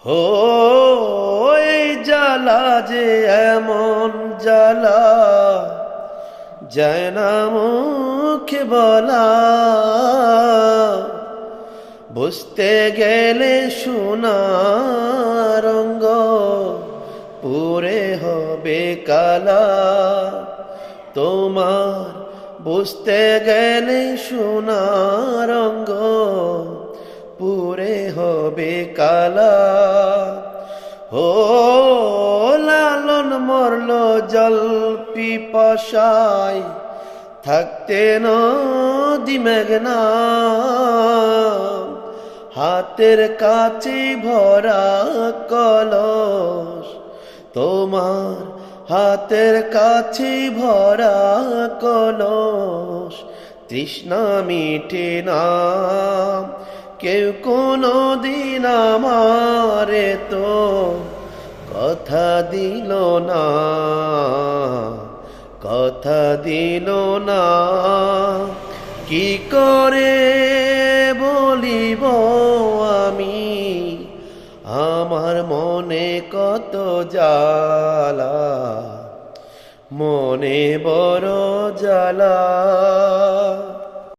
হো এই জ্বালা যে এমন জ্বালা যায় না মুখে বলা, বুঝতে গেলে সোনার রঙ পুরে হবে কালা। তোমার বুঝতে গেলে সোনার রঙ পুরে হবে কালা। ও লালন মরল জল পিপাসায়, থাকতে নদী মেঘনা, হাতের কাছে ভরা কলস। তোমার হাতের কাছে ভরা কলস, তৃষ্ণা মিটে না। কেউ কোনো দিন আমারে তো কথা দিল না, কথা দিল না। কি করে বলিব আমি, আমার মনে কত জ্বালা, মনে বড় জ্বালা।